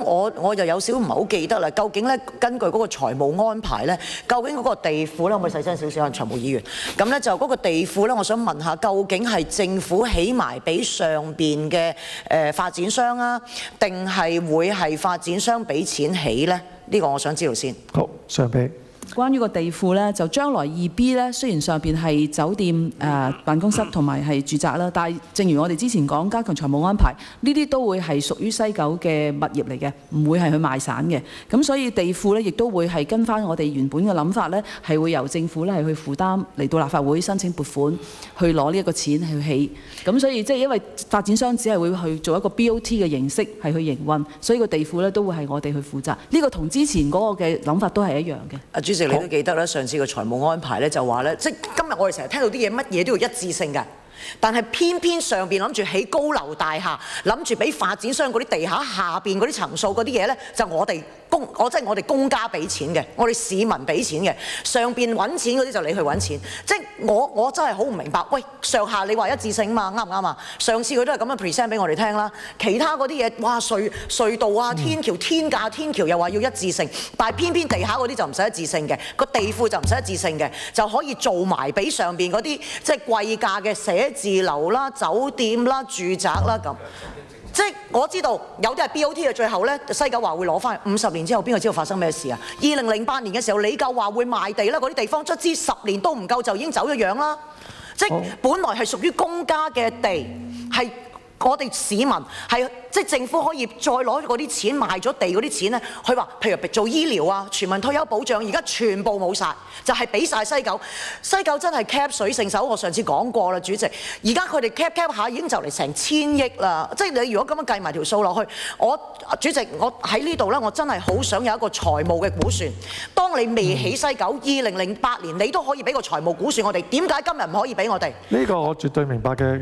我就有少唔係好記得啦。究竟咧根據嗰個財務安排咧，究竟嗰個地庫咧，可唔可以細聲少少啊？財務議員，咁咧就嗰個地庫咧，我想問下，究竟係政府起埋俾上邊嘅發展商啊，定係會係發展商俾錢起咧？呢個我想知道先。好，上臂。關於個地庫咧，就將來2B 咧，雖然上邊係酒店辦公室同埋係住宅啦，但係正如我哋之前講，加強財務安排，呢啲都會係屬於西九嘅物業嚟嘅，唔會係去賣散嘅。咁所以地庫咧，亦都會係跟翻我哋原本嘅諗法咧，係會由政府咧係去負擔嚟到立法會申請撥款，去攞呢一個錢去起。咁所以即係因為發展商只係會去做一個 BOT 嘅形式係去營運，所以個地庫咧都會係我哋去負責。呢個同之前嗰個嘅諗法都係一樣嘅。主席，你都記得啦，上次個財務安排咧就話咧，即係今日我哋成日聽到啲嘢，乜嘢都要一致性嘅。但係偏偏上邊諗住起高樓大廈，諗住俾發展商嗰啲地下下邊嗰啲層數嗰啲嘢咧，就我哋我哋公家俾錢嘅，我哋市民俾錢嘅，上邊揾錢嗰啲就你去揾錢。即係我真係好唔明白，喂，上下你話一致性嘛，啱唔啱啊？上次佢都係咁樣 present 俾我哋聽啦，其他嗰啲嘢，哇隧道啊、天橋、天價天橋又話要一致性，但係偏偏地下嗰啲就唔使一致性嘅，個地庫就唔使一致性嘅，就可以做埋俾上邊嗰啲即係貴價嘅寫字樓啦、酒店啦、住宅啦咁。即係我知道有啲係 BOT 嘅，最後咧西九話會攞翻50年之後，邊個知道發生咩事啊？2008年嘅時候，李夠話會賣地啦，嗰啲地方卒之10年都唔夠就已經走咗樣啦。即係本來係屬於公家嘅地，係我哋市民係即係政府可以再攞嗰啲錢賣咗地嗰啲錢咧，佢話譬如做醫療啊、全民退休保障，而家全部冇晒，就係俾晒西九。西九真係 cap 水聖手，我上次講過啦，主席。而家佢哋 cap 下已經就嚟成1000億啦，即係你如果咁樣計埋條數落去，主席我喺呢度咧，我真係好想有一個財務嘅估算。當你未起西九，2008年你都可以俾個財務估算我哋，點解今日唔可以俾我哋？呢個我絕對明白嘅。